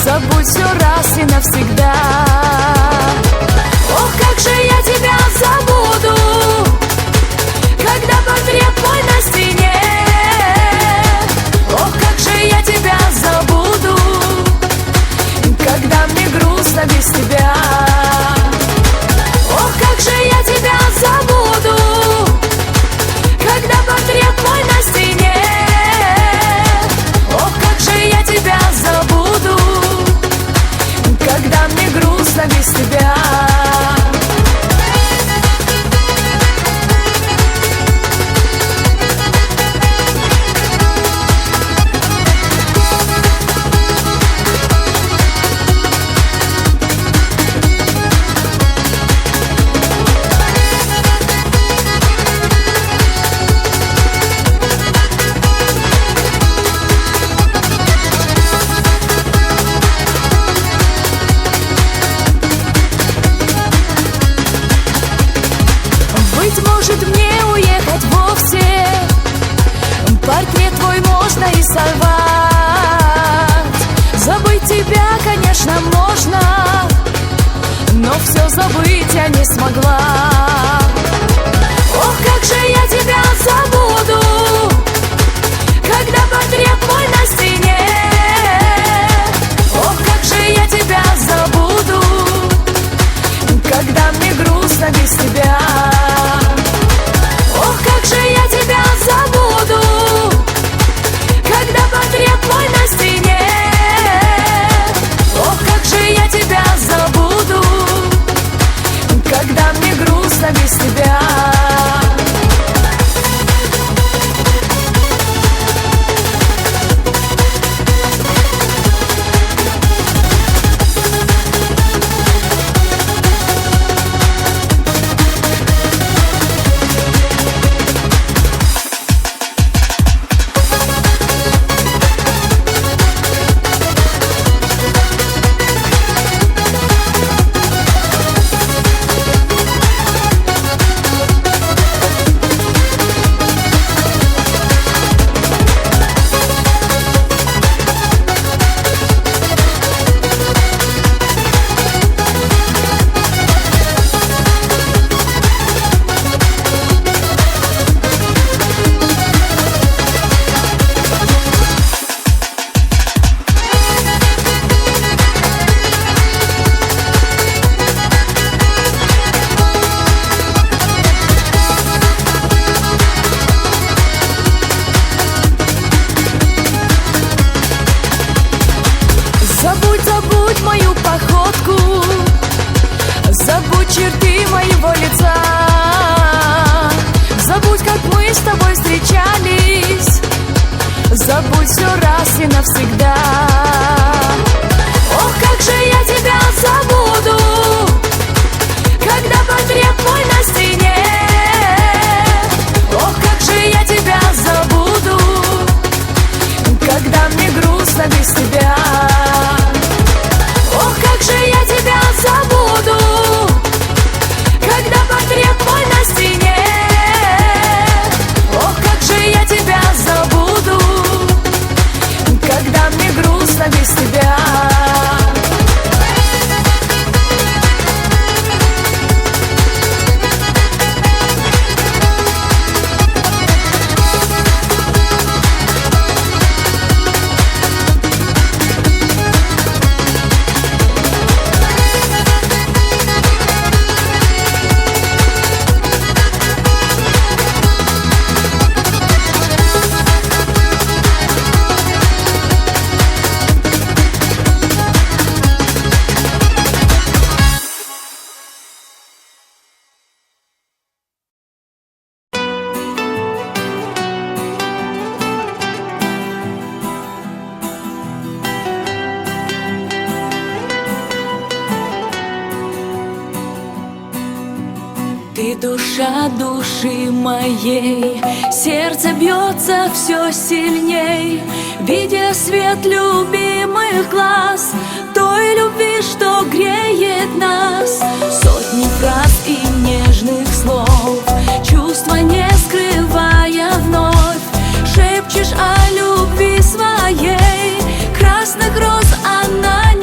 забудь все раз и навсегда. Ох, как же я тебя забуду, когда портрет мой на стене. Ох, как же я тебя забуду, когда мне грустно без тебя. Ох, как же я тебя забуду, когда портрет мой на стене. Ох, как же я тебя забуду, когда мне грустно без тебя. Быть может, мне уехать вовсе, портрет твой можно и сорвать. Забыть тебя, конечно, можно, но все забыть я не смогла. Ох, как же я тебя забуду, когда портрет мой на стене. Ох, как же я тебя забуду, когда мне грустно без тебя. Ох, как же я тебя забуду, когда портрет мой на стене. Ох, как же я тебя забуду, когда мне грустно без тебя. Забудь мою походку, забудь черты моего лица, забудь, как мы с тобой встречались, забудь все раз и навсегда. Ох, как же я тебя забуду, когда портрет мой на стене. Ох, как же я тебя забуду, когда мне грустно без тебя. Ох, как же я тебя забуду, когда портрет мой на стене. Ох, как же я тебя забуду, когда мне грустно без тебя. Ты душа души моей, сердце бьется все сильней, видя свет любимых глаз, той любви, что греет нас. Сотни фраз и нежных слов, чувства не скрывая вновь, шепчешь о любви своей. Красных роз она не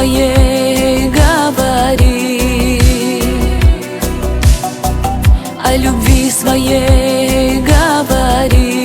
своей говори, о любви своей говори.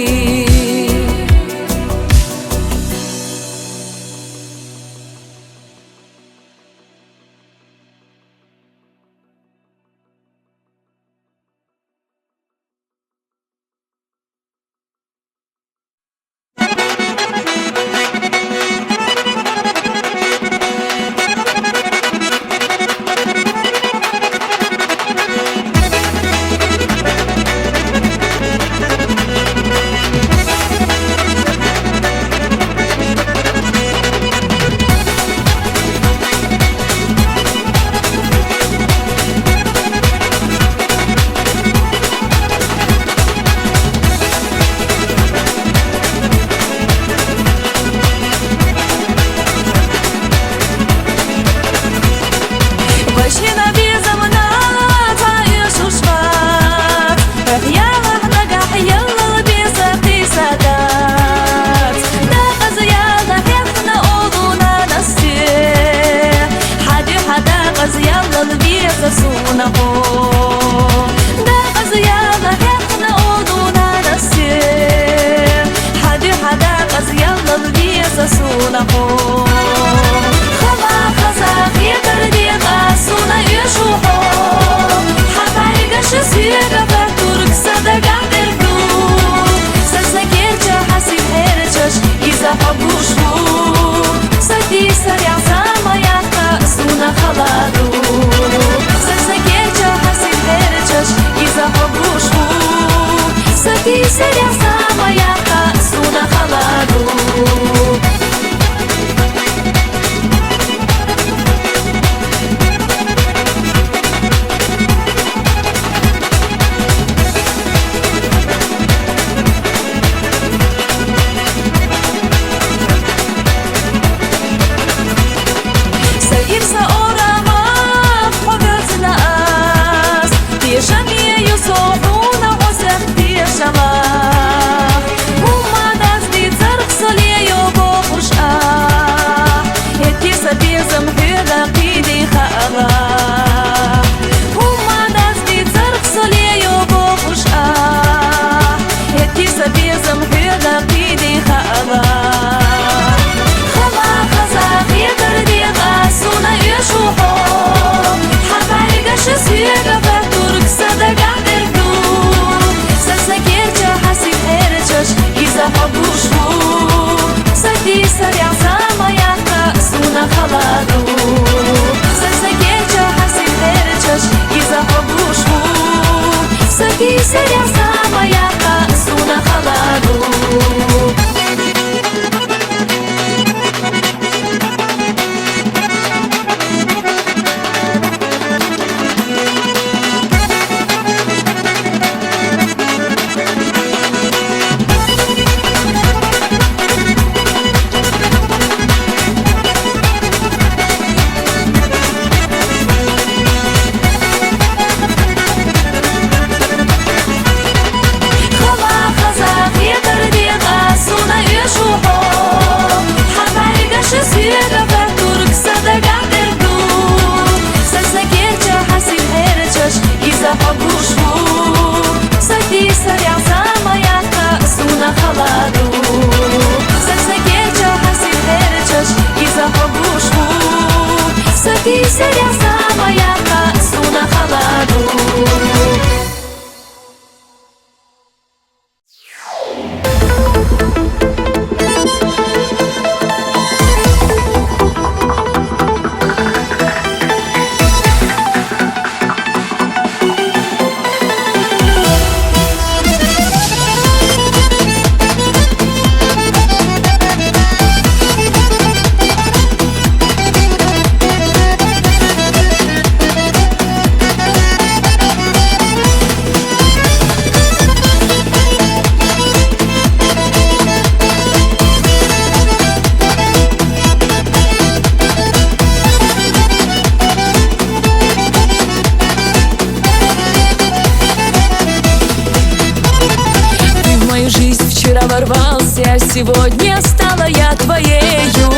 Сегодня стала я твоею.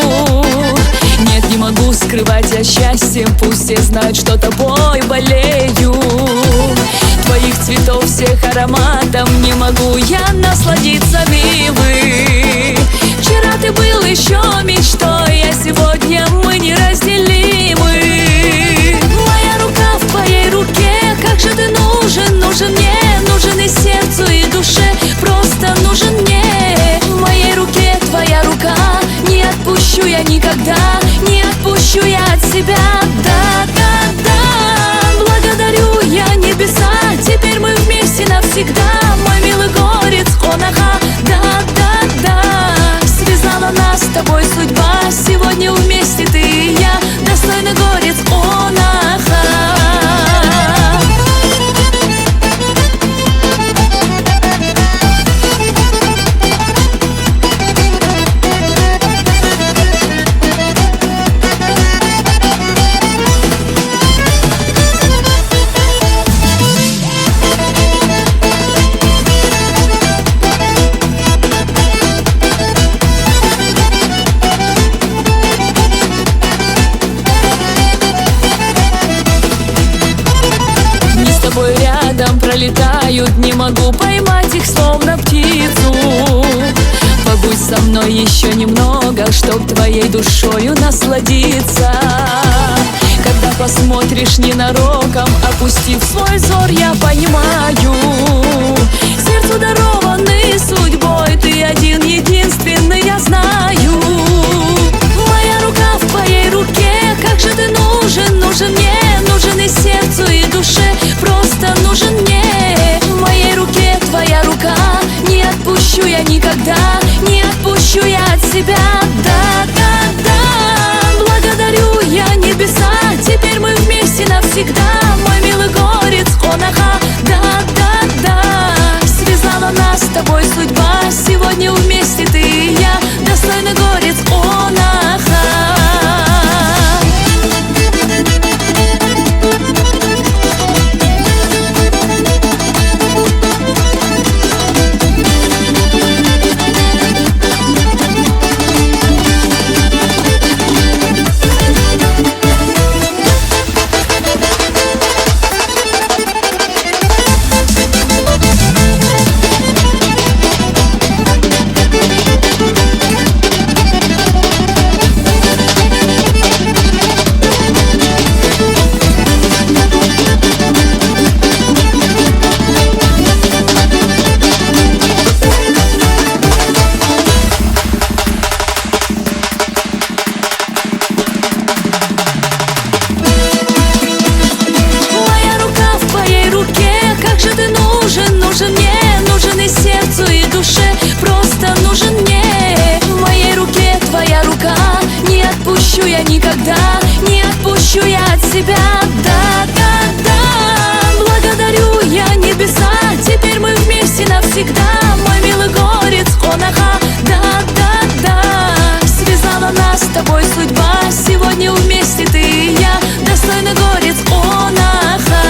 Нет, не могу скрывать все знают, что тобой болею. Твоих цветов всех ароматом не могу я насладиться, милый. Вчера ты был еще мечтой, а сегодня мы неразделимы. Моя рука в твоей руке, как же ты нужен, нужен мне, нужен и сердцу, и душе, просто нужен мне. В моей руке твоя рука, не отпущу я никогда, не отпущу я от себя. Да, да, да, благодарю я небеса, теперь мы вместе навсегда. Мой милый горец, онаха, да, да, да. Связала нас с тобой судьба, сегодня вместе ты и я, достойный горец, онаха. Рядом пролетают, не могу поймать их, словно птицу. Побудь со мной еще немного, чтоб твоей душою насладиться. Когда посмотришь ненароком, опустив свой взор, я понимаю, сердцу дарованный судьбой ты один единственный, я знаю. Моя рука в твоей руке, как же ты нужен, нужен мне, нужен и сердцу, и душе, просто нужен мне. В моей руке твоя рука, не отпущу я никогда, не отпущу я от себя. Да, да, да, благодарю я небеса, теперь мы вместе навсегда. Мой милый горец, онаха, да, да, да. Связала нас с тобой судьба, сегодня вместе ты и я, достойный горец, онаха. Нужен мне, нужен и сердцу, и душе, просто нужен мне. В моей руке твоя рука, не отпущу я никогда, не отпущу я от себя. Да, да, да, благодарю я небеса, теперь мы вместе навсегда. Мой милый горец, онаха, да, да, да. Связала нас с тобой судьба, сегодня вместе ты и я, достойный горец, онаха.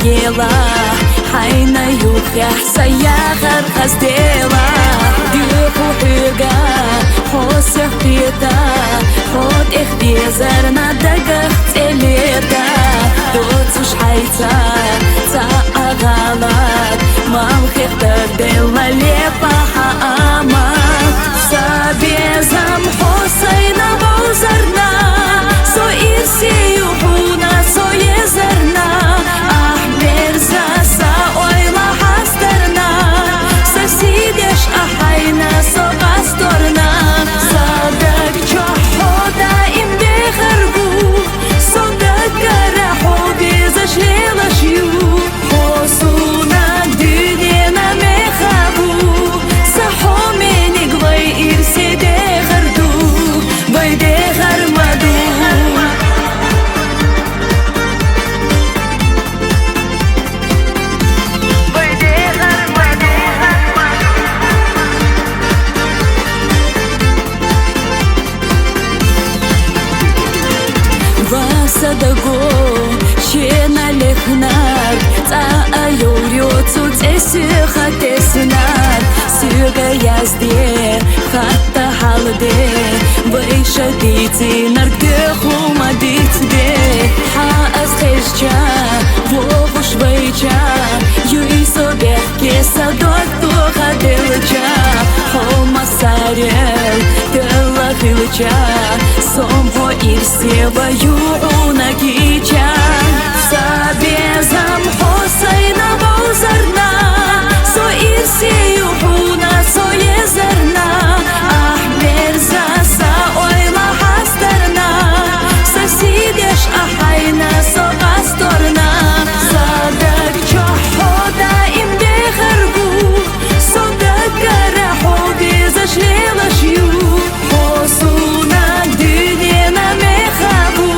ела Хайна юхя саяхар хаздела Дюху хюга хосях пита Ход их безар на дагах целета Доцуш хайца ца агалат Мамхех дардела лепа хаамат Сабезам хосайна баузарна Со ирсию хуна со езарна Ахмерза са ойла хастарна Сосидеш ахайна со пасторна Садак чохода им бехаргу Содак карахо безашлела шью Хосуна дюнена мехабу Сахомени гвай ирсе дехарду Вай дехармаду Васадаго чена лехнар Ца юрёцу цесюха теснар Сюга язде хатта халде Выша дити наргдеху мадитде Ха азхешча вовуш вейча Юй собе кеса доктуха делча Хома сарел дела хилча Сомво ирсева юна кича Сабезам хосайна баузарна Со ирсею хуна со езарна Ахмерза са ойла хастарна Сосидеш ахайна со пасторна Садак чохода им бехаргу Содак карахо безашлела шью Хосуна дюнена мехабу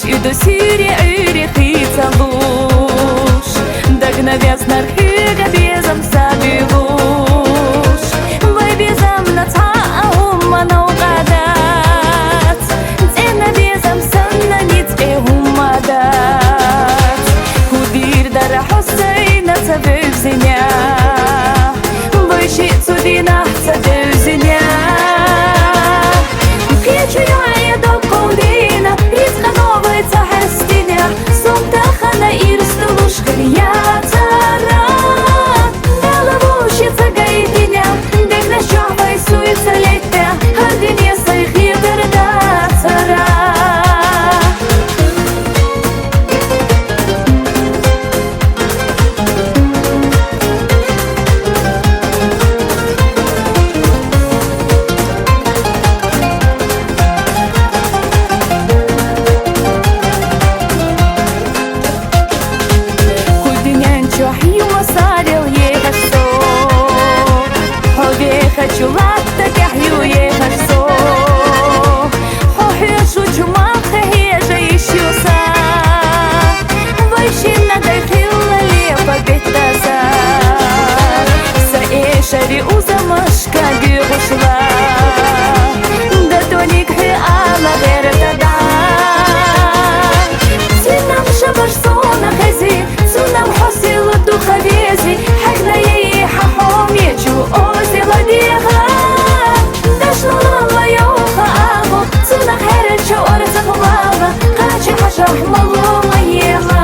и до сири хица луж Дагнавяз нархига безам забивуш Вай безам нацаахум манаугадат Цена безам санна ниц эхумадат Худир дара Хусейна цабевзиня Вайши цудина цабевзиня Печу я до колдина Ризка новая цахастиня Сумтахана ирстулуш хрия цара Далавушица гайдиня Дегна шахвай суица летя Хардиня сайхи верда цара Хочу латта кахью ехать со Хохешу чумаха хежа ищуса Вайшина дайхилла лепа беттаза Саэшари узамашка бюрушла Да тоник хэ ала вертада Цинам шабаш сона хази Цунам хосилу духавези Хагна ей хахом ечу ози ладиха Дашла лала йоха агу Цунах херечу орца хулава Качи хашах малума ема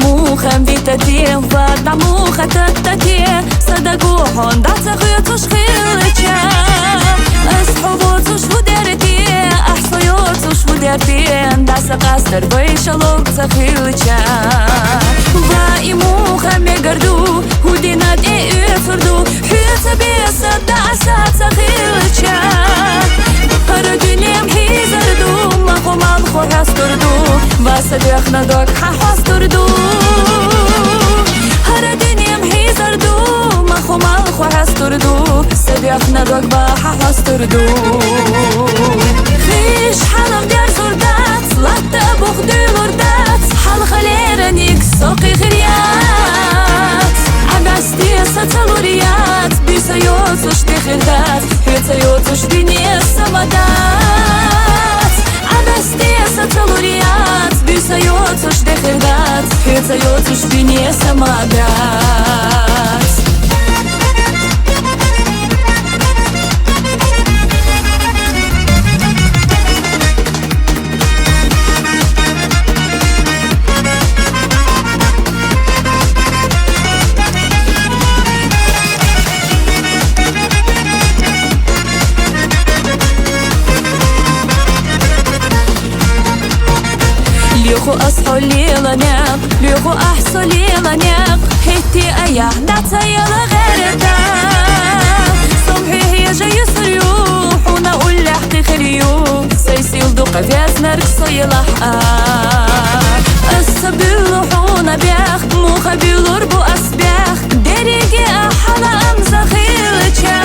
Мухам витате, вата муха таттате Садаку хонда цахуйцуш хилча Асхубуцуш вудерте, ахсуйцуш вудерте Даса кастер вайшалок цахилча Ва и муха мегарду, худинат и уфрду Хюца беса даса цахилча Харадинем хизарду, махумал хохастурду Васа дехнадок хахастурду Харадинем хизарду, махумал хохастурду Садехнадок бахахастурду Хиш халам дяр зурдат, латта бухды лурдат Хал халераник соқи хирият Агасти сацалурият, бисайоцуш техирдат Хецайоцуш дине самадат Агасти сацалурият, бисайоцуш техирдат Хецайоцуш дине самадат أصحولي لناق ليغو أحصولي لناق هتي أياه نعطي لغيرتا صبحي هي جاي سريوح ونقول لحقيق اليوم سيسيل دوقة فياس نرقصي لحقا السبيل حونا بيخ موخا بيلور بو أسبيخ ديريجي أحالا أمزخيلتشا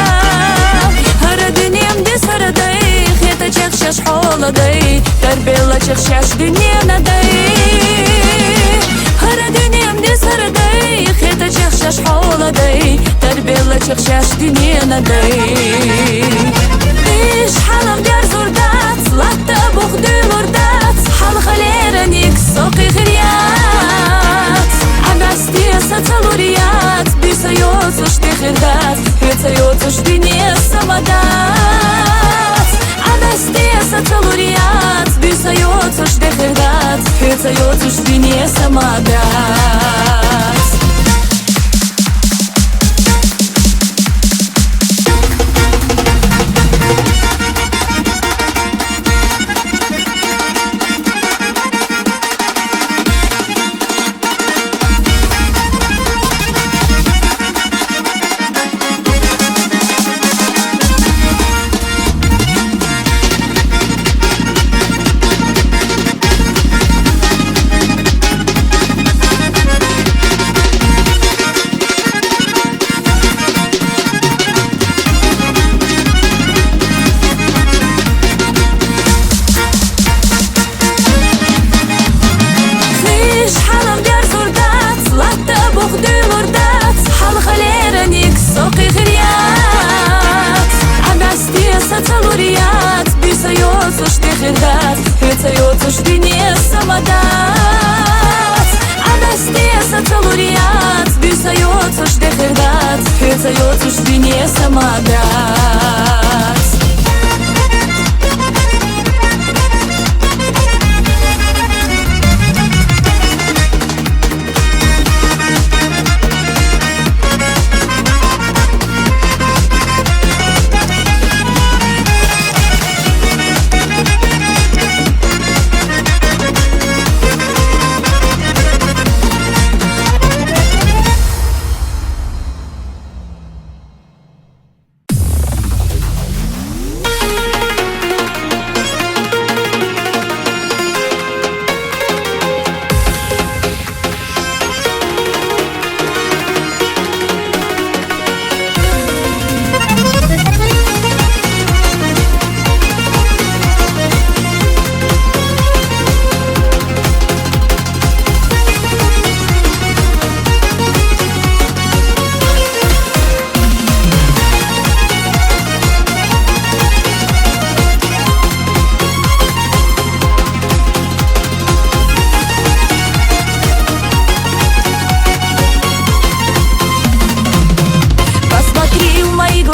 هر دنيم دي سردي خيتا چخشش حولا دي تربيلا چخشش دنيم ندي هر دنيم دي سردي خيتا چخشش حولا دي تربيلا چخشش دنيم ندي إيش حالم ديار زوردات لاتا بوخدي لوردات حال خليرنيك سوقي خريات عباستي ساتالوريات بيسايوتوش تخردات هيتايوتوش دنيا سمادات عباستي ساتالوريات بيسايوتوش تخردات هيتايوتوش دنيا سمادات ساتالوريات بيسايوتوش تخردات هيتايوتوش دنيا سمادات عباستي ساتالوريات بيسايوتوش تخردات هيتايوتوش دنيا سمادات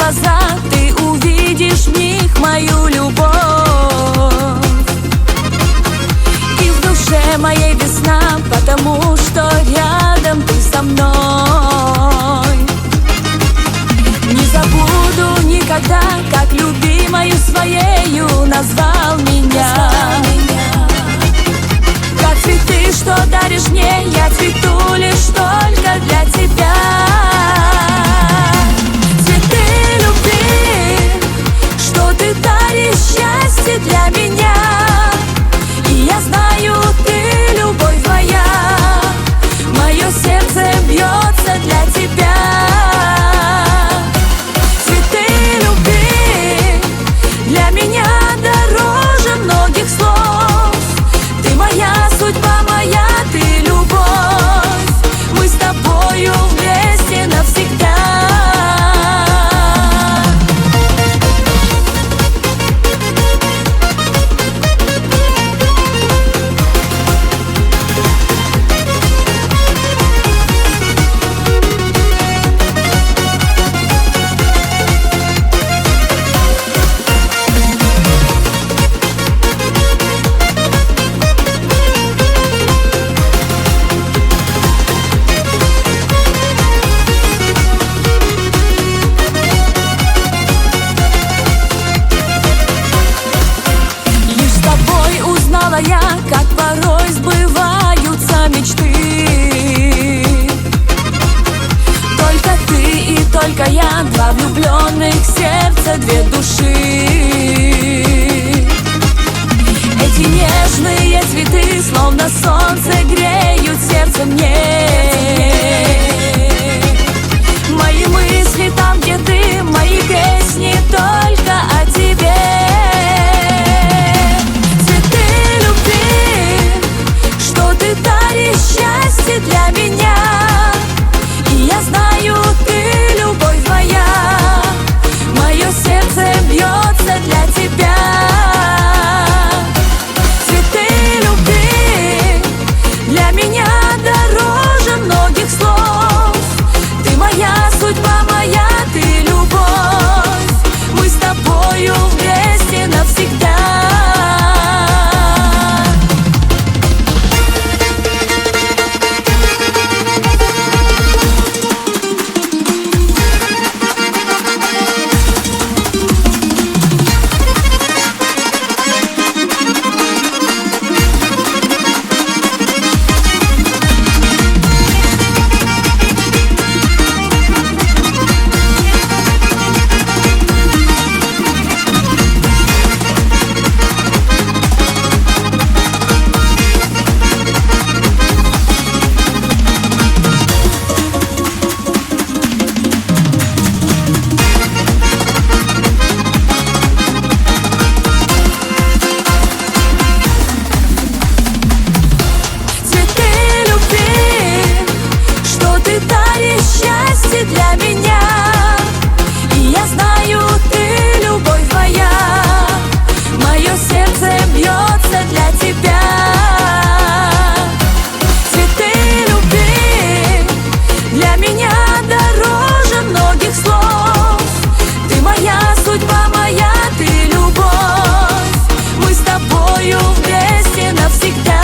глаза, ты увидишь в них мою любовь. И в душе моей весна, потому что рядом ты со мной. Не забуду никогда, как любимою своею назвал меня. Как цветы, что даришь мне, я цвету лишь только для тебя. Ты даришь счастье для меня, и я знаю, ты любовь моя. Мое сердце бьется для тебя. Цветы любви для меня дороже многих слов. Ты моя судьба, моя ты любовь. только я, два влюбленных сердца, две души. Эти нежные цветы, словно солнце, греют сердце мне. Мои мысли там, где ты, мои песни только о тебе. Цветы любви, что ты даришь счастье для меня. И я знаю, ты любовь моя, мое сердце бьется для тебя. Цветы любви для меня дороже многих слов. Ты моя судьба, моя ты любовь. Мы с тобою вместе навсегда. Счастье для меня, и я знаю, ты любовь моя, мое сердце бьется для тебя. Цветы любви для меня дороже многих слов. Ты моя судьба, моя ты любовь. Мы с тобою вместе навсегда.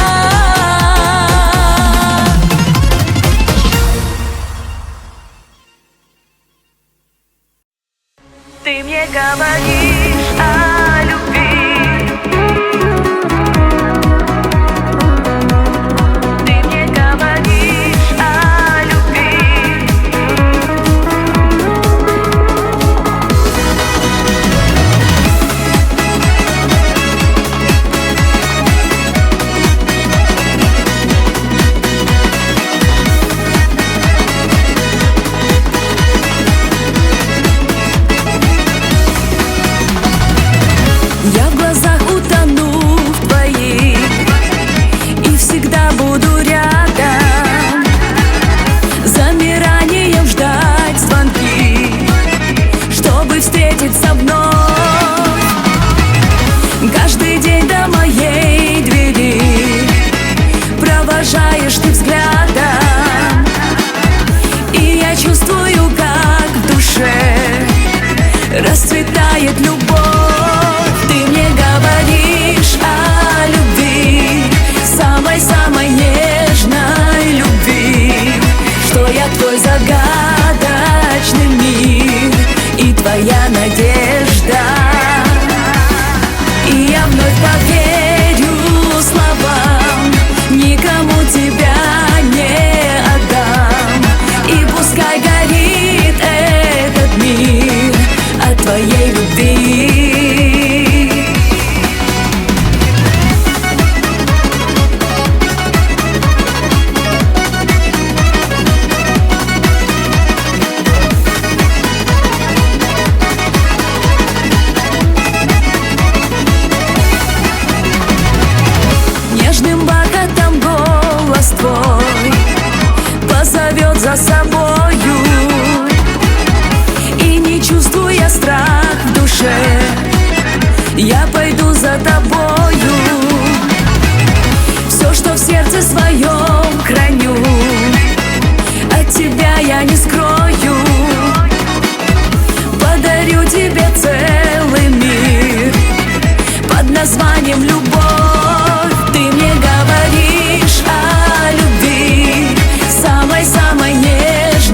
Ты мне говоришь о любви, ты мне говоришь о любви. Я в глазах утону в твоих и всегда буду рядом, замиранием ждать звонки, чтобы встретиться вновь. Каждый день до моей двери провожаешь ты взглядом, и я чувствую, как в душе расцветает любовь. Ты мне говоришь о любви, самой-самой нежной любви, что я твой загадочный мир и твоя надежда. И я вновь поверю словам, никому тебя не отдам. И пускай горит этот мир от твоей любви. Нежным бархатом голос твой позовет за собою, и не чувствуя страх в душе, я пойду за тобою. Все, что в сердце своем храню, от тебя я не скрою. Подарю тебе целый мир под названием любовь. Ты мне говоришь о любви, самой-самой нежной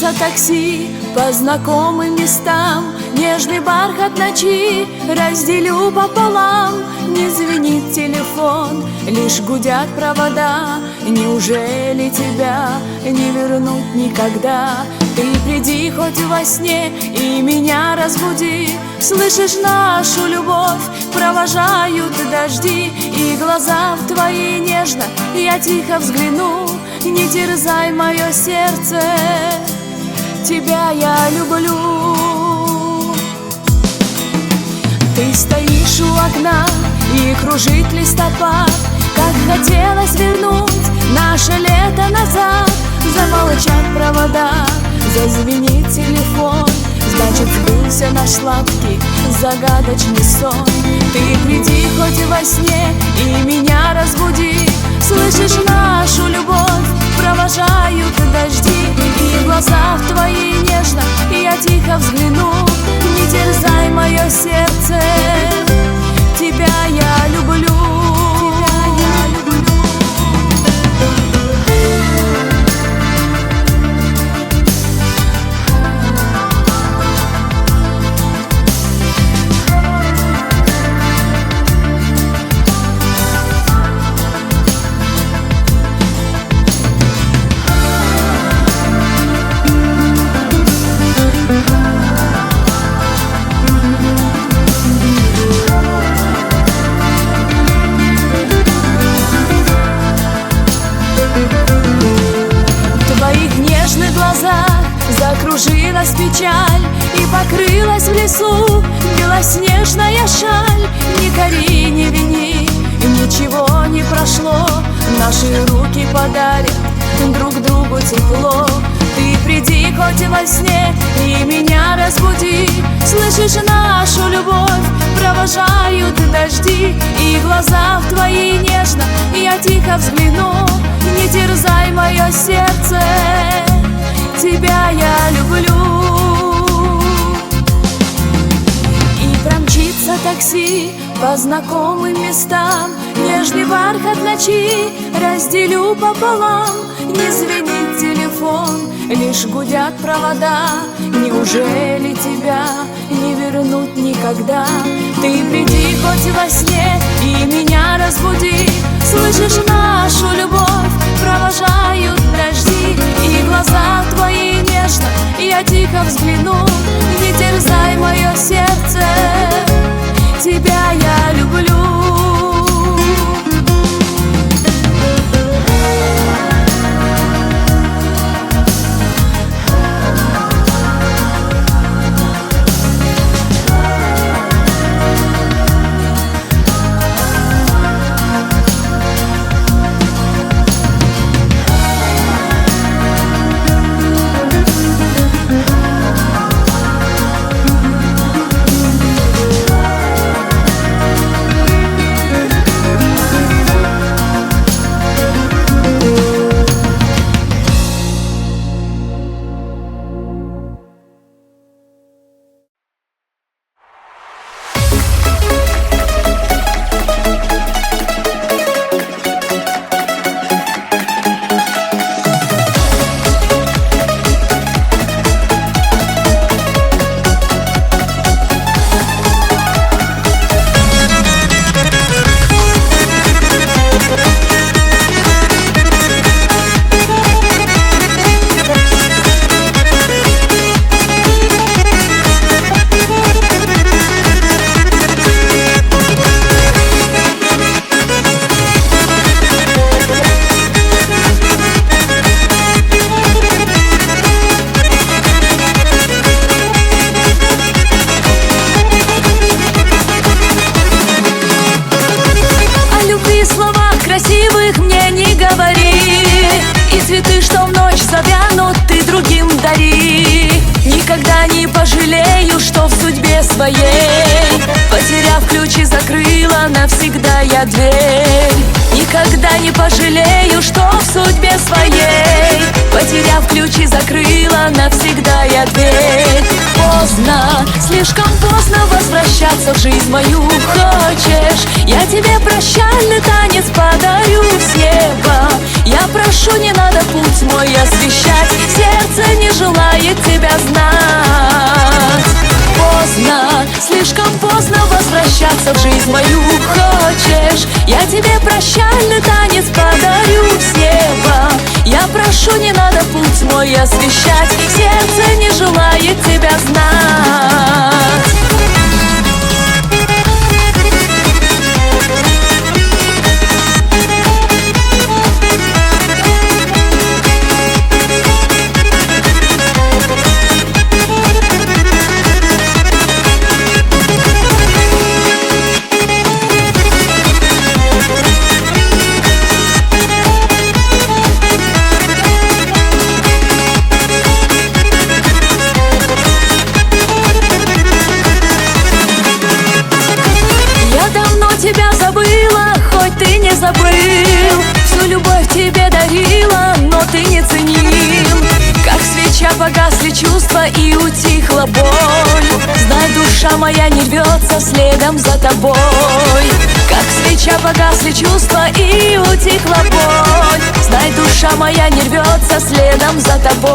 Промчится такси по знакомым местам, нежный бархат ночи разделю пополам. Не звенит телефон, лишь гудят провода. Неужели тебя не вернуть никогда? Ты приди хоть во сне и меня разбуди. Слышишь, нашу любовь провожают дожди, и глаза в твои нежно я тихо взгляну. Не терзай мое сердце, тебя я люблю. Ты стоишь у окна и кружит листопад, как хотелось вернуть наше лето назад. Замолчат провода, зазвенит телефон, значит, сбылся наш сладкий загадочный сон. Ты приди хоть во сне и меня разбуди. Слышишь, нашу любовь провожают дожди, и глаза в твои нежно я тихо взгляну. Не терзай мое сердце, тебя я люблю. Закружилась печаль и покрылась в лесу белоснежная шаль. Не кори, не вини, ничего не прошло. Наши руки подарят друг другу тепло. Ты приди хоть во сне и меня разбуди. Слышишь, нашу любовь провожают дожди, и глаза в твои нежно я тихо взгляну. Не терзай мое сердце, тебя я люблю. И промчится такси по знакомым местам, нежный бархат ночи разделю пополам. Не звенит телефон, лишь гудят провода. Неужели тебя не вернуть никогда? Ты приди хоть во сне и меня разбуди. Слышишь, нашу любовь провожают дожди, и глаза твои нежно я тихо взгляну. Не терзай мое сердце, тебя я люблю. своей. Потеряв ключи, закрыла навсегда я дверь. Никогда не пожалею, что в судьбе своей. Потеряв ключи, закрыла навсегда я дверь. Поздно, слишком поздно возвращаться в жизнь мою. Хочешь, я тебе прощальный танец подарю с неба. Я прошу, не надо путь мой освещать. Сердце не желает хочешь, я тебе прощальный танец подарю с неба. Я прошу, не надо путь мой освещать, сердце не желает тебя знать. Тебя забыла, хоть ты не забыл. Всю любовь тебе дарила, но ты не ценил. Как свеча погасли чувства и утихла боль. Знай, душа моя не рвется следом за тобой. Как свеча погасли чувства и утихла боль. Знай, душа моя не рвется следом за тобой.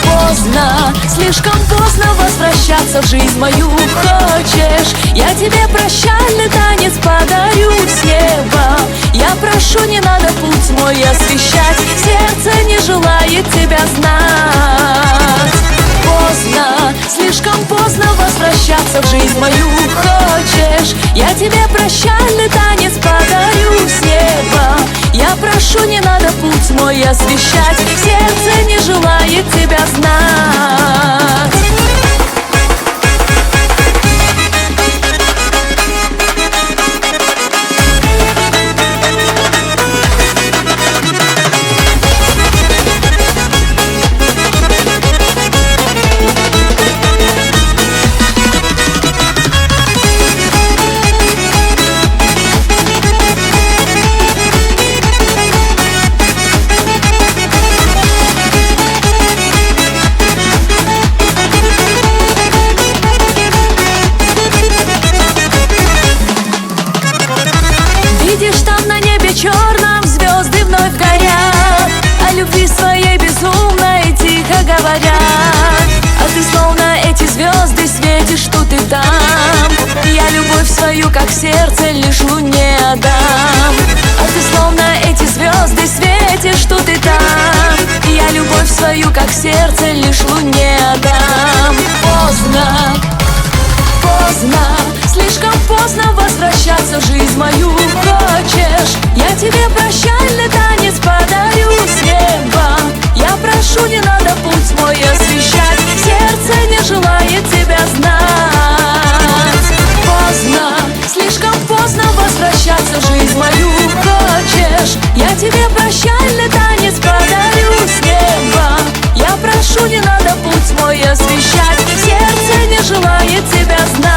Поздно, слишком поздно возвращаться в жизнь мою. Хочешь, я тебе прощальный танец подарю с неба. Я прошу, не надо путь мой освещать, сердце не желает тебя знать. Поздно, слишком поздно возвращаться в жизнь мою. Хочешь, я тебе прощальный танец подарю с неба. Я прошу, не надо путь мой освещать, сердце не желает тебя знать. Видишь, там на небе черном звезды вновь горят, о любви своей безумной тихо говорят. А ты словно эти звезды светишь тут и там. Я любовь свою, как сердце, лишь луне отдам. А ты словно эти звезды светишь тут и там. Я любовь свою, как сердце, лишь луне отдам. Поздно, поздно, слишком поздно возвращаться в жизнь мою. Хочешь, я тебе прощальный танец подарю с неба. Я прошу, не надо путь мой освещать, сердце не желает тебя знать. Поздно, слишком поздно возвращаться в жизнь мою. Хочешь, я тебе прощальный танец подарю с неба. Я прошу, не надо путь мой освещать, сердце не желает тебя знать.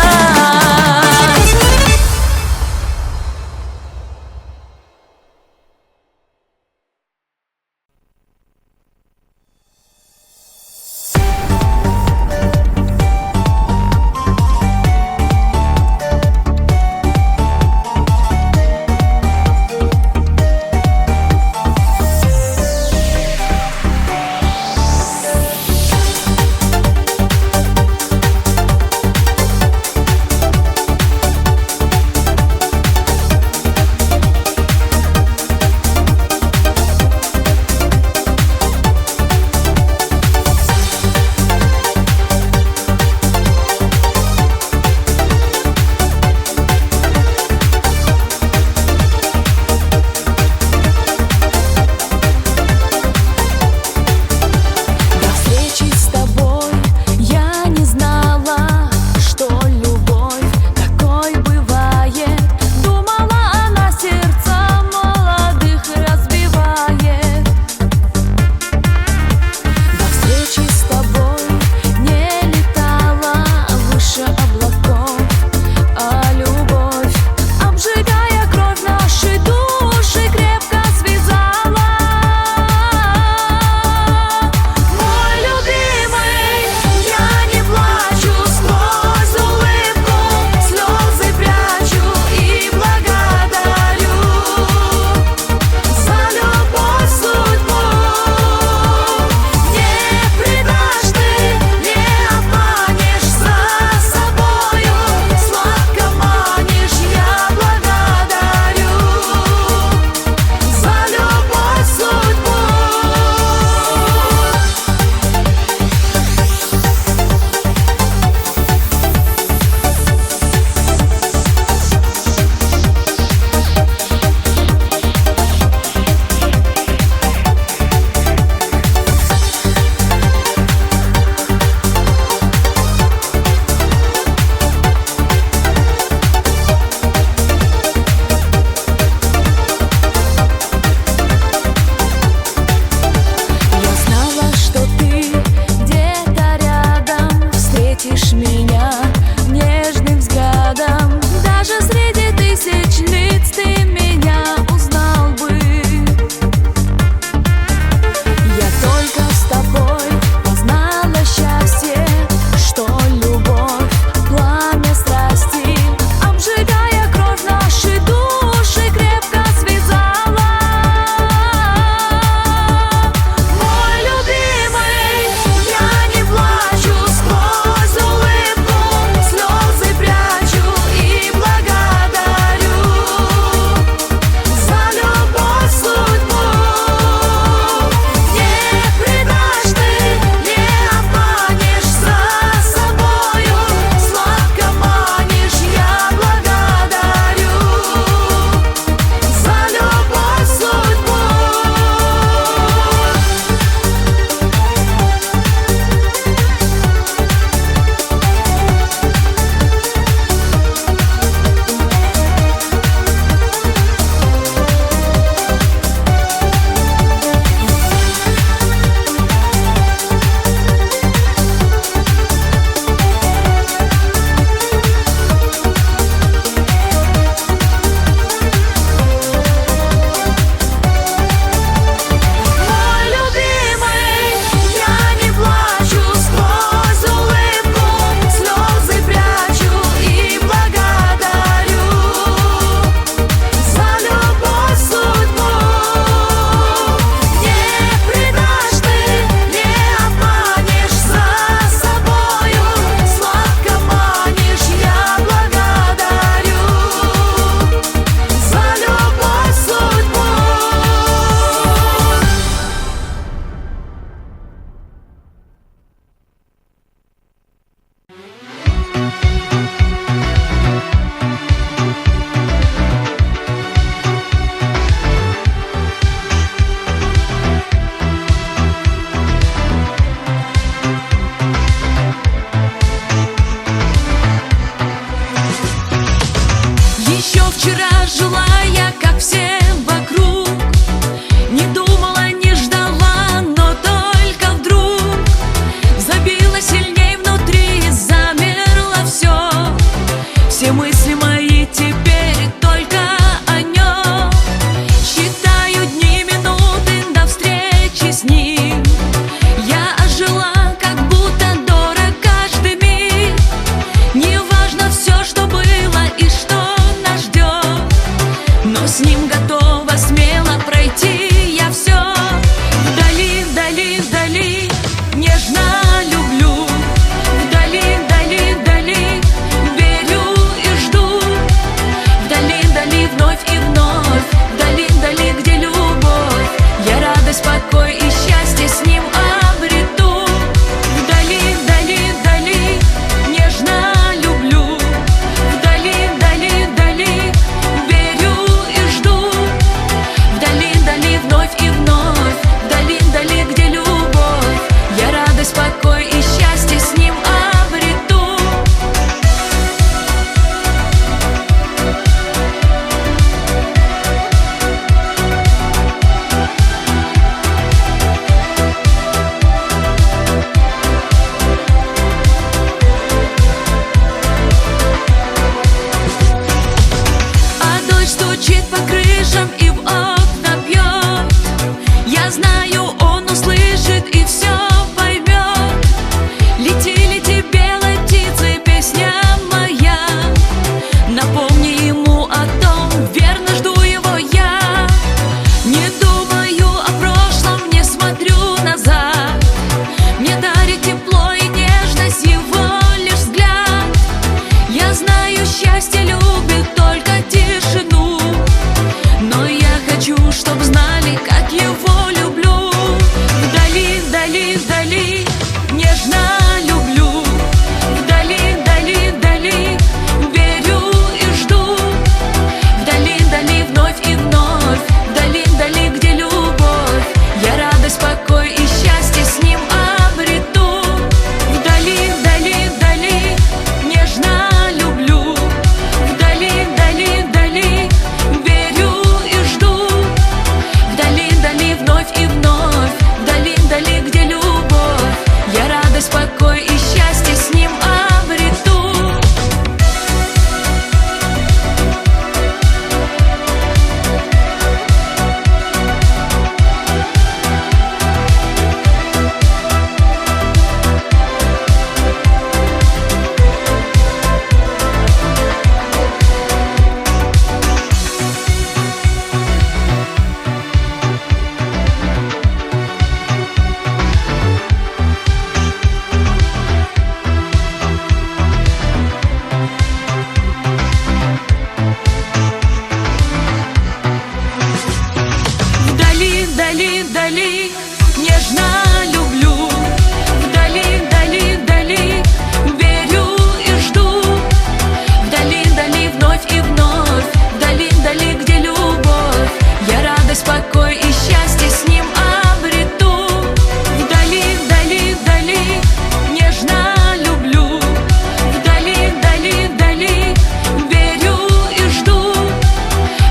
вдали нежно люблю. Вдали, вдали, вдали верю и жду. Вдали, вдали вновь и вновь. Вдали, вдали, где любовь, я радость, покой и счастье с ним обрету. Вдали, вдали, вдали нежно люблю. Вдали, вдали, вдали верю и жду. Вдали, вдали вновь и вновь. Вдали, вдали, где любовь, я радость, покой и счастье с ним обрету. Вдали, вдали, вдали нежно люблю. Вдали, вдали, вдали верю и жду. Вдали, вдали вновь и вновь. Вдали, вдали, где любовь, я радость, покой и счастье с ним обрету. Вдали, вдали, вдали нежно люблю. Вдали, вдали, вдали верю и жду.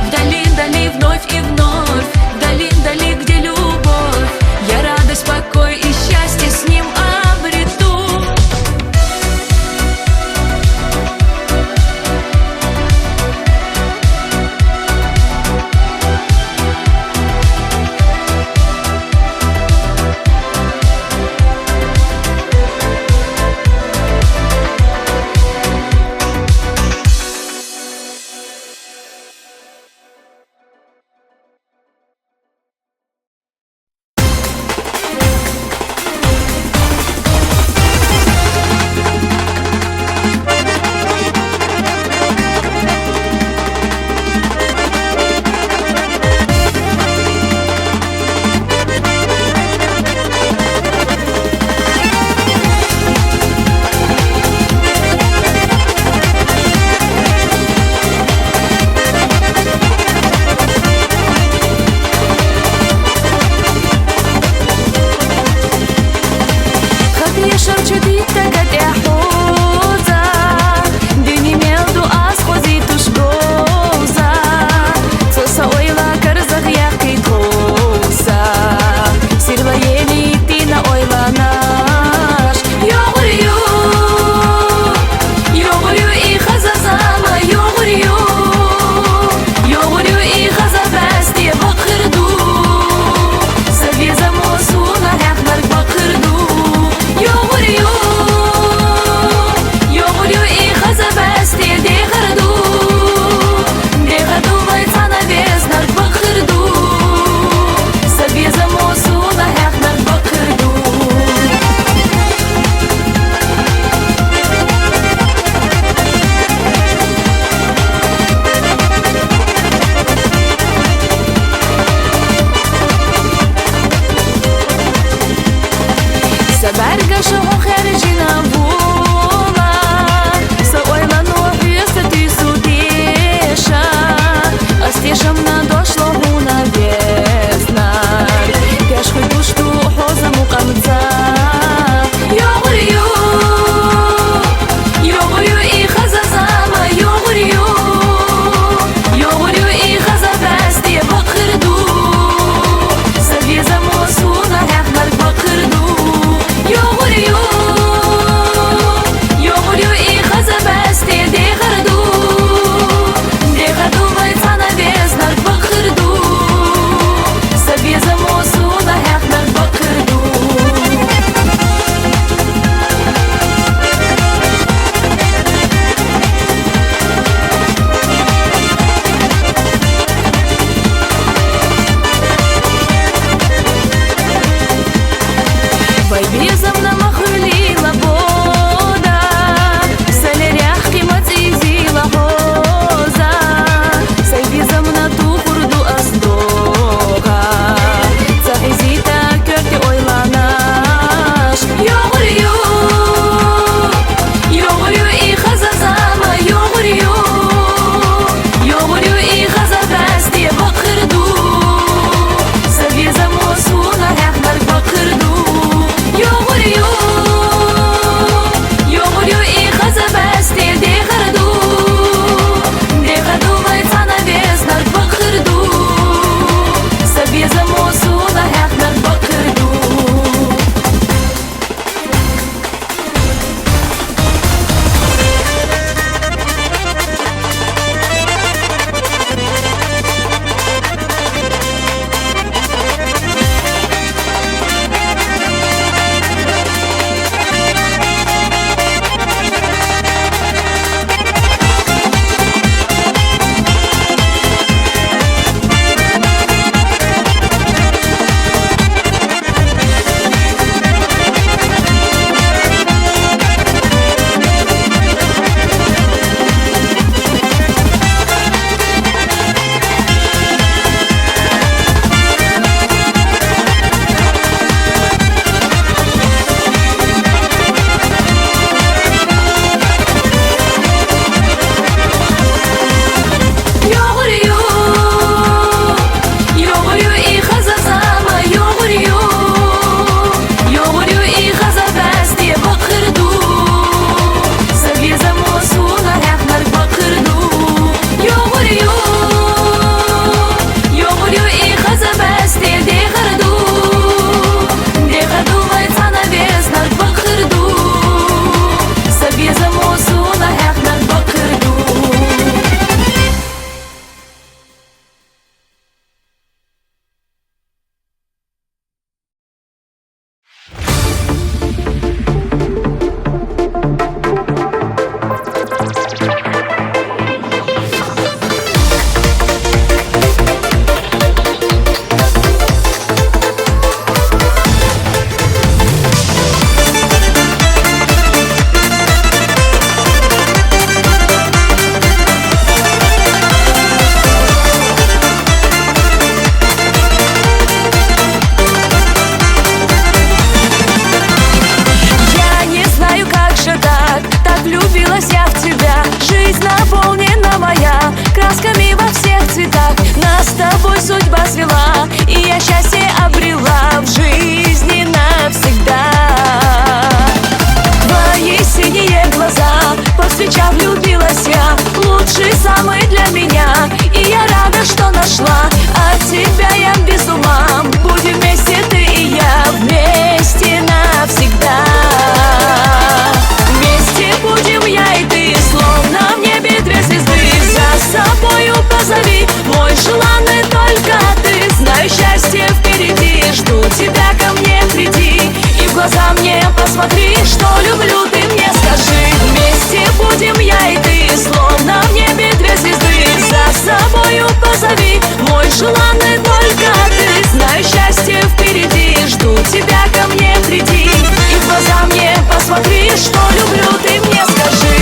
Вдали, вдали вновь и вновь. Вдали, вдали, где любовь, я радость, покой и счастье с ним обрету. я счастье обрела в жизни навсегда. Твои синие глаза, повстречав, влюбилась я. Лучший самый для меня, и я рада, что нашла. От тебя я без ума. Будем вместе ты и я, вместе навсегда. Вместе будем я и ты, словно в небе две звезды. За собою позови, мой желанный только ты. Знаю, счастье впереди, жду тебя, ко мне приди. И в глаза мне посмотри, что люблю, ты мне скажи. Вместе будем я и ты, словно в небе две звезды. За собою позови, мой желанный только ты. Знаю, счастье впереди, жду тебя, ко мне приди. И в глаза мне посмотри, что люблю, ты мне скажи.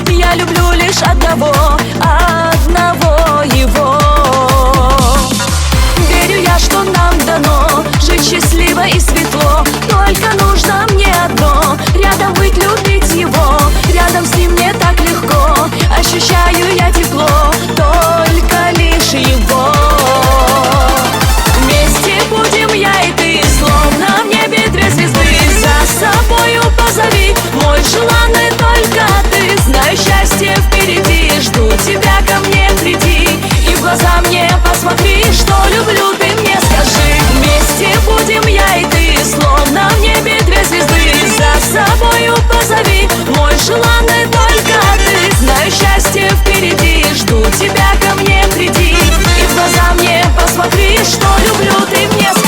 Я люблю лишь одного его. Верю я, что нам дано жить счастливо и светло. Только нужно мне одно — рядом быть, любить его. Рядом с ним мне так легко, ощущаю я тепло, только лишь его. Вместе будем я и ты, словно в небе две звезды. За собою позови, мой желанный только ты. Знаю, счастье впереди, жду тебя, ко мне приди. И в глаза мне посмотри, что люблю, ты мне скажи. Вместе будем я и ты, словно в небе две звезды. За собою позови, мой желанный только ты. Знаю, счастье впереди, жду тебя, ко мне приди. И в глаза мне посмотри, что люблю, ты мне скажи.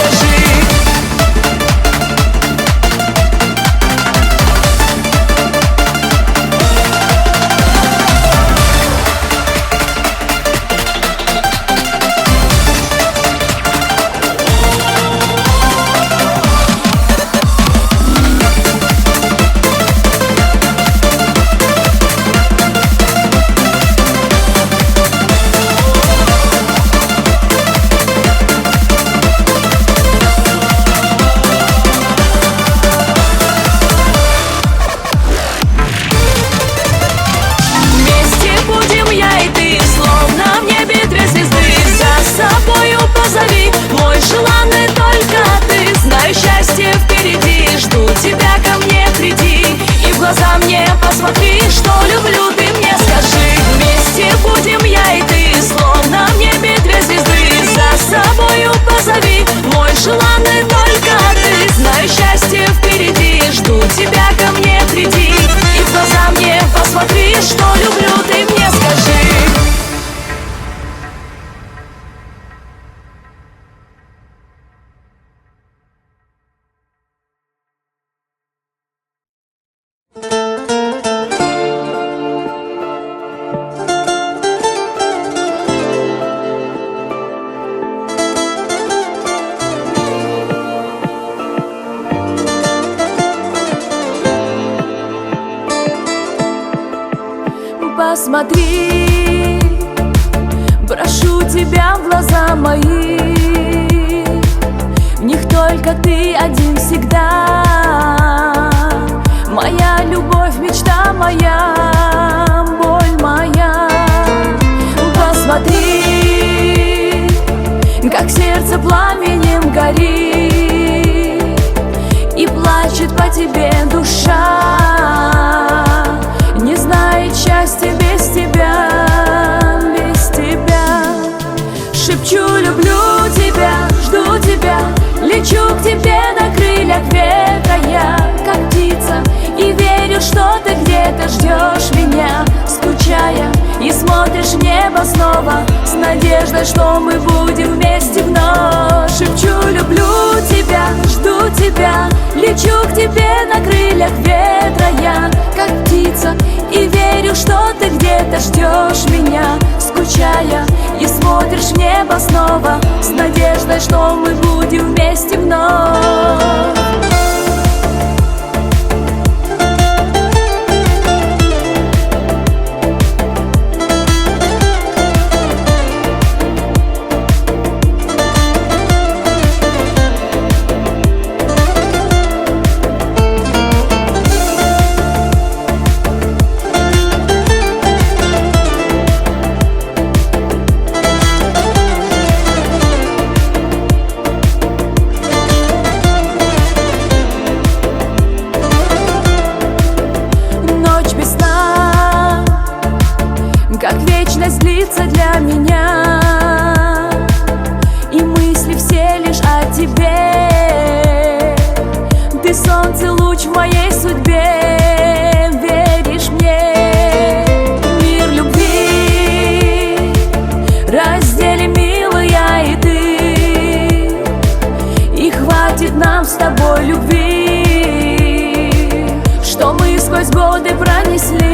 Мой желанный только ты. Знаю, счастье впереди, жду тебя, ко мне приди. И в глаза мне посмотри, что люблю, ты мне скажи. Вместе будем я и ты, словно в небе две звезды. За собою позови, мой желанный только ты. Знаю, счастье впереди, жду тебя, ко мне приди. И в глаза мне посмотри, что люблю, ты мне скажи. Посмотри, прошу тебя в глаза мои. В них только ты один всегда. Моя любовь, мечта моя, боль моя. Посмотри, как сердце пламенем горит, и плачет по тебе душа. Не знает счастья без тебя, без тебя. Шепчу, люблю тебя, жду тебя, лечу к тебе на крыльях ветра я, как птица, и верю, что ты где-то ждешь меня. смотришь в небо снова с надеждой, что мы будем вместе вновь. Шепчу: люблю тебя, жду тебя, лечу к тебе на крыльях ветра я, как птица, и верю, что ты где-то ждешь меня, скучая, и смотришь в небо снова с надеждой, что мы будем вместе вновь. Как вечность длится для меня, и мысли все лишь о тебе. Ты солнце, луч в моей судьбе, веришь мне? Мир любви разделим, милый, я и ты, и хватит нам с тобой любви, что мы сквозь годы пронесли.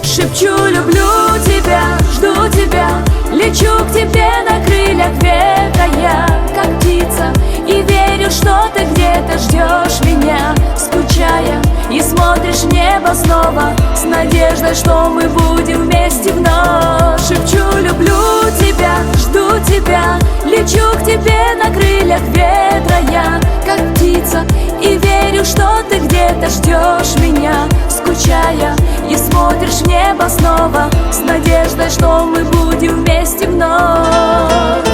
Шепчу: люблю тебя, жду тебя, лечу к тебе на крыльях ветра я, как птица, и верю, что ты где-то ждешь меня, скучая, и смотришь в небо снова с надеждой, что мы будем вместе вновь. Шепчу: люблю тебя, жду тебя, лечу к тебе на крыльях ветра я, как птица, и верю, что ты где-то ждешь меня, скучая, и смотришь в небо снова с надеждой, что мы будем вместе вновь.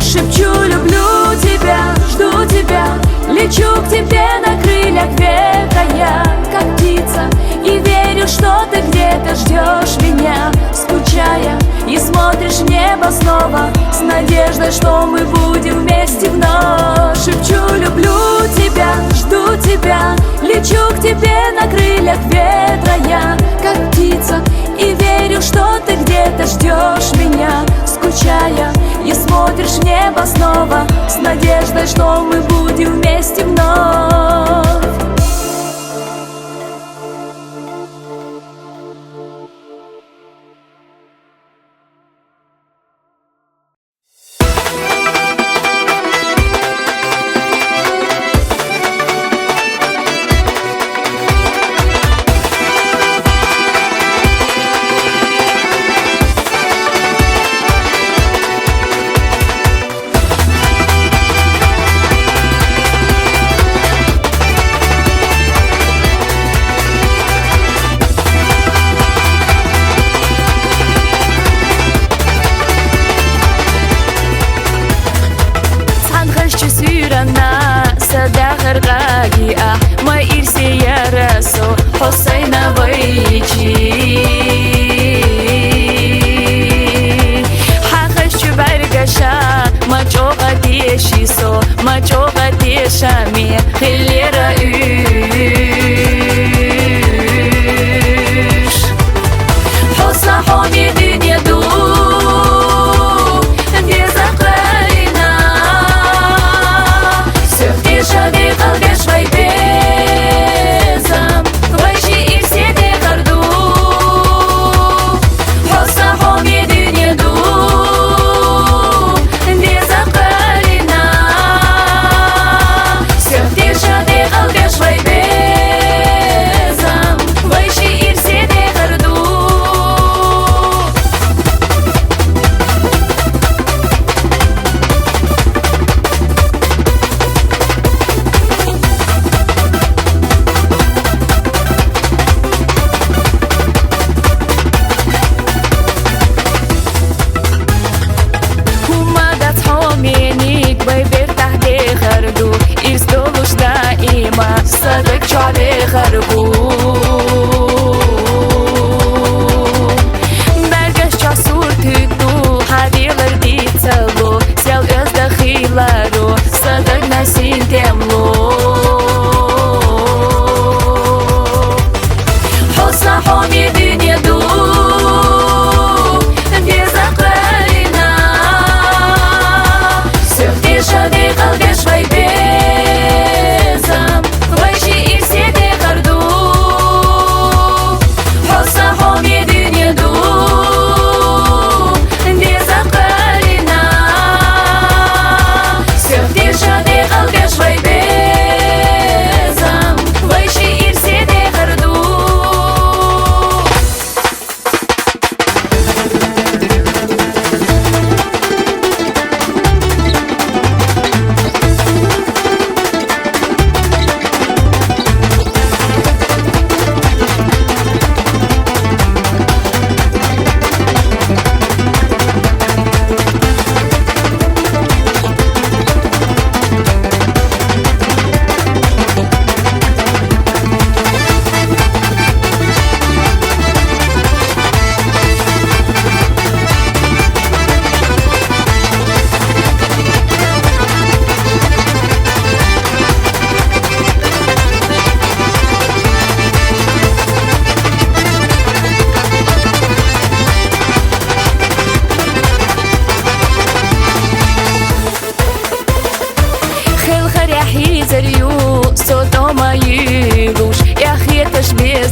Шепчу: люблю тебя, жду тебя, лечу к тебе на крыльях ветра я, как птица, и верю, что ты где-то ждешь меня, скучая, и смотришь в небо снова с надеждой, что мы будем вместе вновь. Шепчу: люблю тебя, жду тебя, лечу к тебе на крыльях ветра я, как птица, и верю, что ты где-то ждешь меня, скучая, и смотришь в небо снова с надеждой, что мы будем вместе вновь.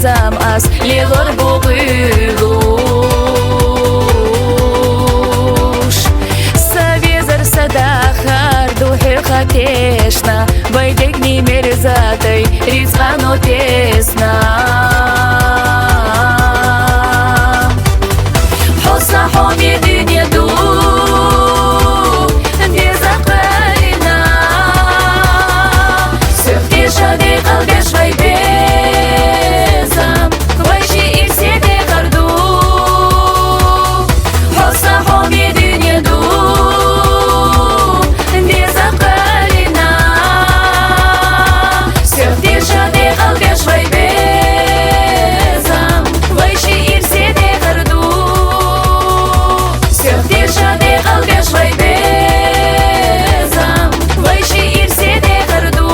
безам аз лелор бугылуш Савезар садахар духе хатешна Байдек не мерзатай рицхано тесна Хосна хомеды не ду безақалина Сөхтешады қалбеш вай безам Вайши и все те харду Хосна хомеды не ду безақалина Сөхтешады қалбеш вай безам Вайши и все те харду Söhтешады қалбеш вай безам Вайши и все те харду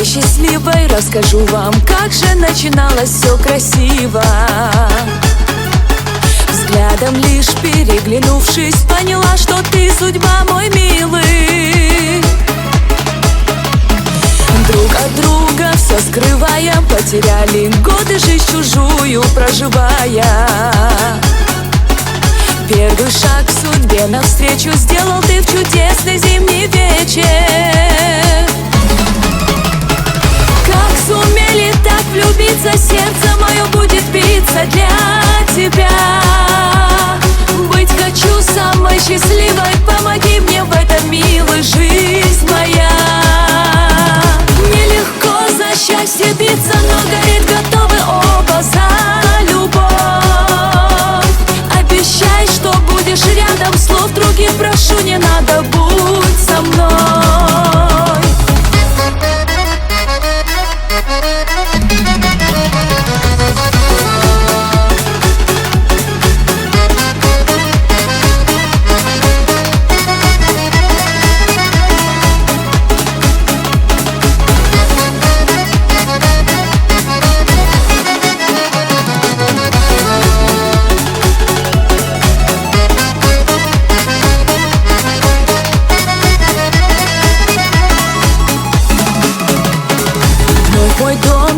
Счастливой расскажу вам, как же начиналось все красиво. Взглядом лишь переглянувшись, поняла, что ты судьба, мой милый. Друг от друга все скрывая, потеряли годы жизнь чужую проживая. Первый шаг к судьбе навстречу сделал ты в чудесный зимний вечер. Как сумели так влюбиться, сердце мое будет биться для тебя. Быть хочу самой счастливой, помоги мне в этом, милый, жизнь моя. Нелегко за счастье биться, но гореть готовы оба за любовь. Обещай, что будешь рядом, слов других прошу, не надо, будь со мной.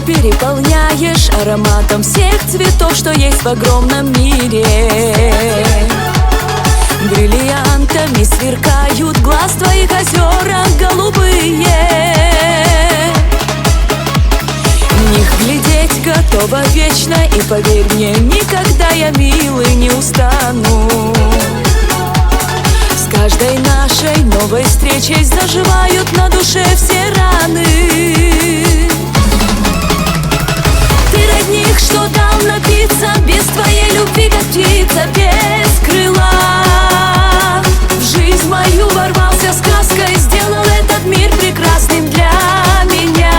Переполняешь ароматом всех цветов, что есть в огромном мире. Бриллиантами сверкают глаз твоих озера голубые. В них глядеть готова вечно, и поверь мне, никогда я, милый, не устану. С каждой нашей новой встречей заживают на душе все раны. Ты родник, что дал напиться, без твоей любви, как птица без крыла. В жизнь мою ворвался сказкой, сделал этот мир прекрасным для меня.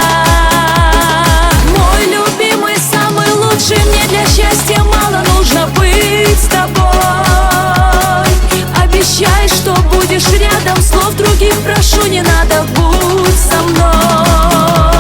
Мой любимый, самый лучший, мне для счастья мало, нужно быть с тобой. Обещай, что будешь рядом, слов других прошу, не надо, будь со мной.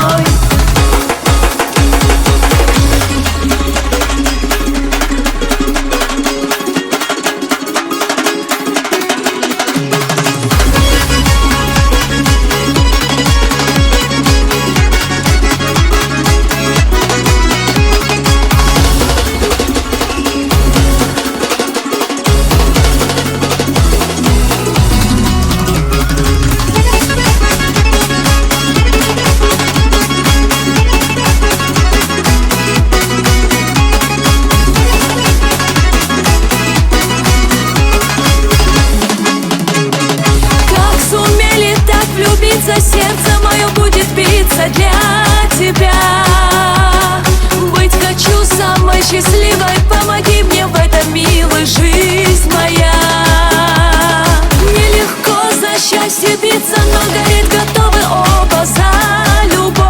счастливой, помоги мне в этом, милый, жизнь моя. Нелегко за счастье биться, но гореть готовы оба за любовь.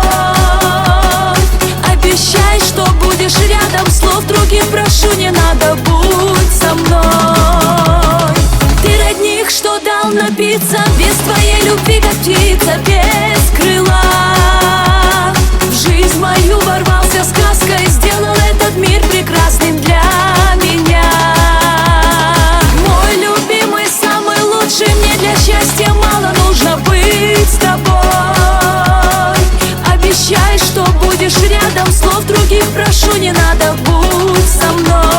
Обещай, что будешь рядом, слов других прошу, не надо, будь со мной. Ты родник, что дал напиться, без твоей любви, как птица без крыла. В жизнь мою ворвался сказкой, сделал этот мир прекрасным для меня. Мой любимый, самый лучший, мне для счастья мало, нужно быть с тобой. Обещай, что будешь рядом, слов других прошу, не надо, будь со мной.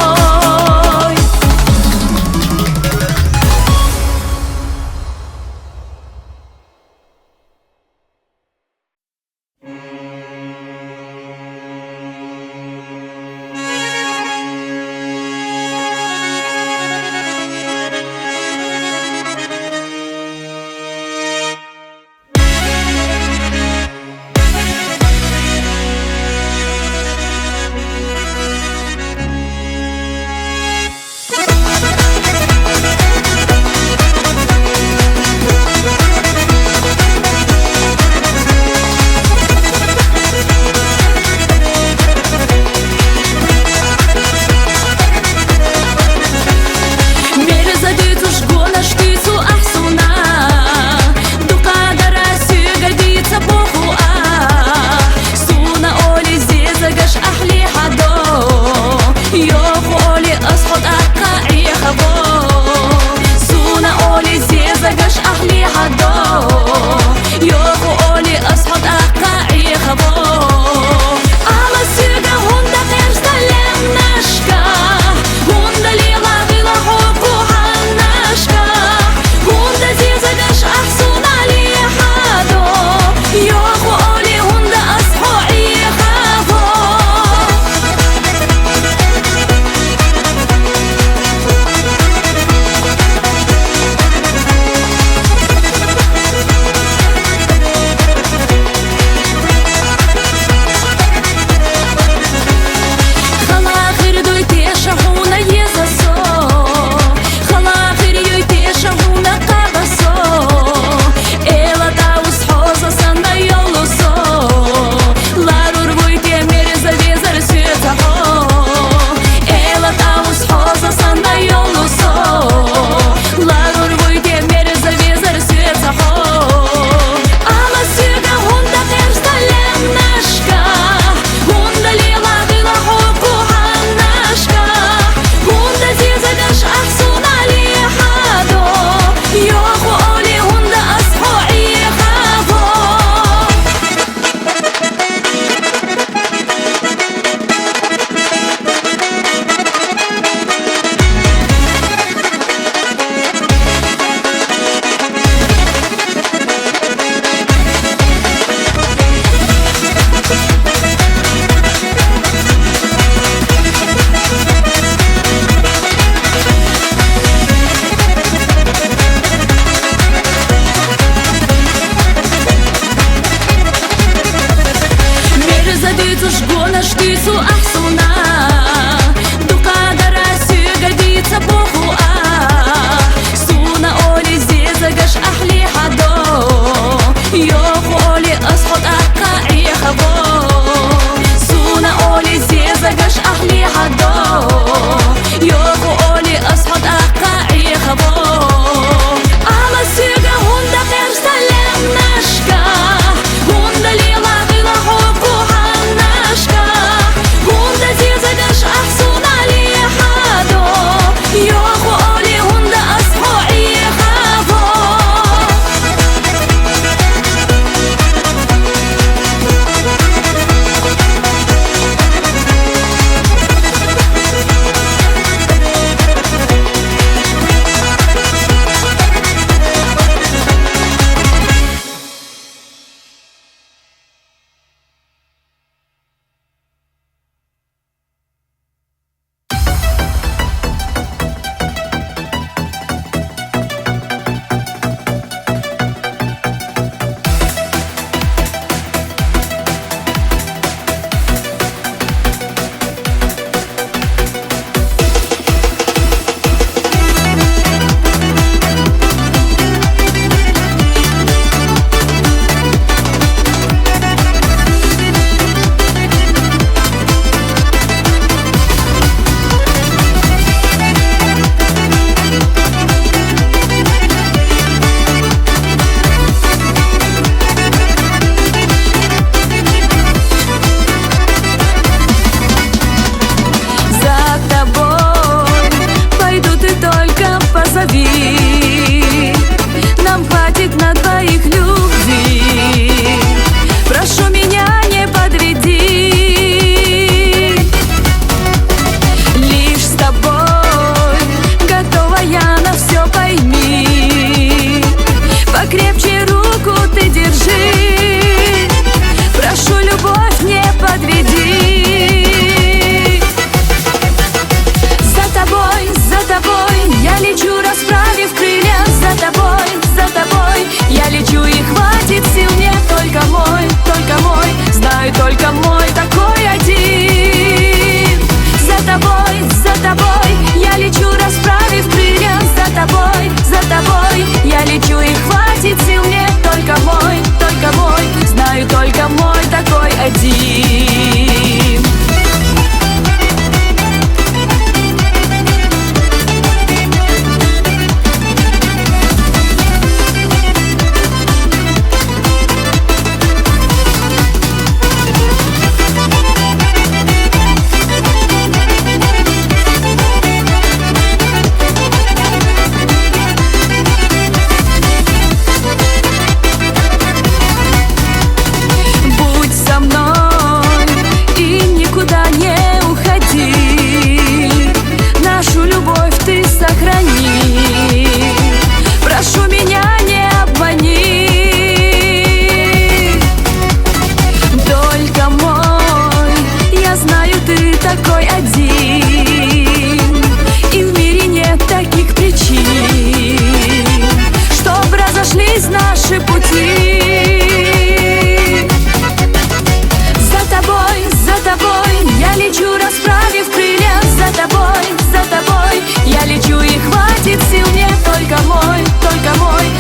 тобой я лечу, расправив крылья. За тобой я лечу, и хватит сил мне. Только мой,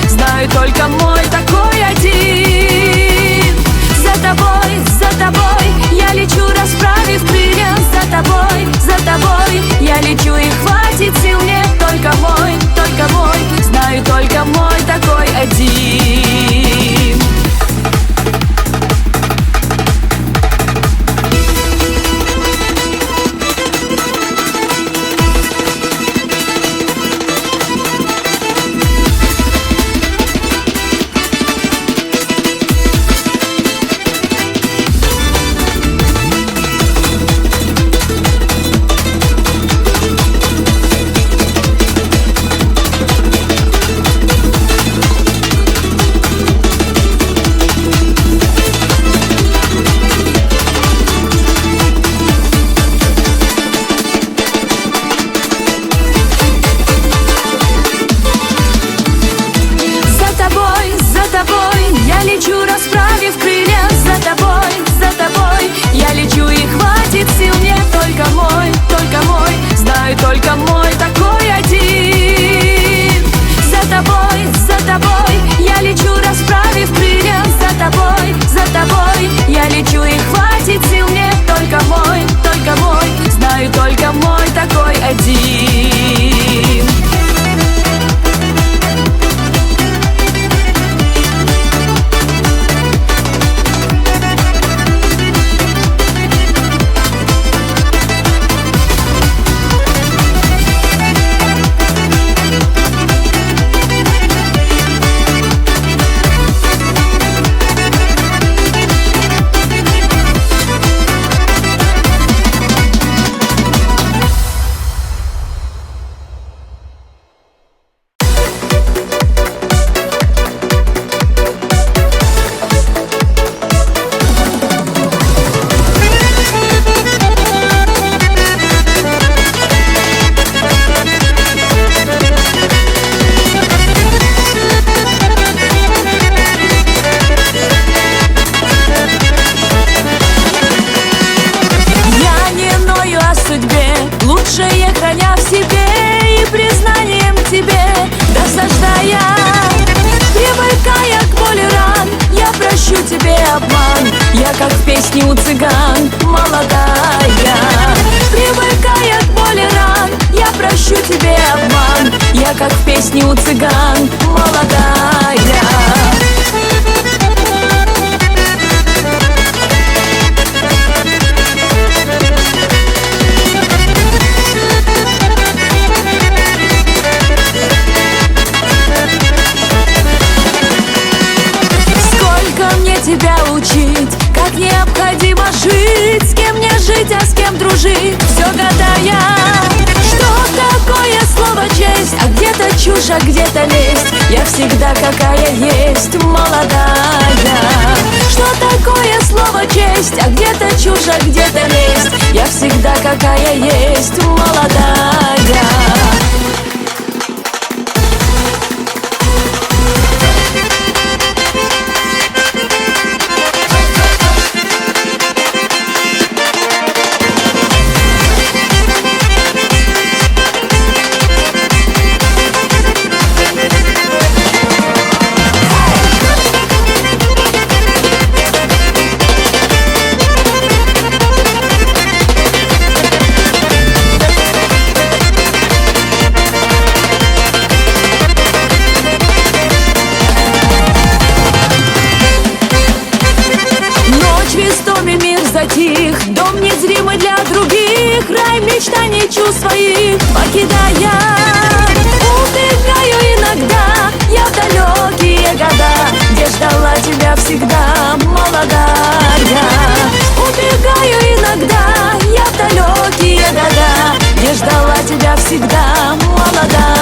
знаю, только мой такой один. За тобой я лечу, расправив крылья. За тобой я лечу, и хватит сил мне. Только мой, знаю, только мой такой один. Я лечу, расправив крылья. За тобой я лечу, и хватит сил мне. Только мой, знаю, только мой такой один. За тобой я лечу, расправив крылья. За тобой я лечу, и хватит сил мне. Только мой, знаю, только мой такой один. Лучшее храня в себе и признанием тебе досаждая. Привыкая к боли ран, я прощу тебе обман. Я как в песне у цыган, молодая. Привыкая к боли ран, я прощу тебе обман. Я как в песне у цыган, молодая. Тебя учить, как необходимо жить, с кем не жить, а с кем дружить, все гадая. Что такое слово честь, а где-то чушь, а где-то лесть. Я всегда какая есть, молодая. Что такое слово честь, а где-то чушь, а где-то лесть. Я всегда какая есть, молодая. Затих, дом незримый для других, рай мечтаний чувств своих покидая. Убегаю иногда я в далекие года, где ждала тебя всегда, молодая. Убегаю иногда я в далекие года, где ждала тебя всегда, молодая.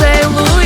поцелуй.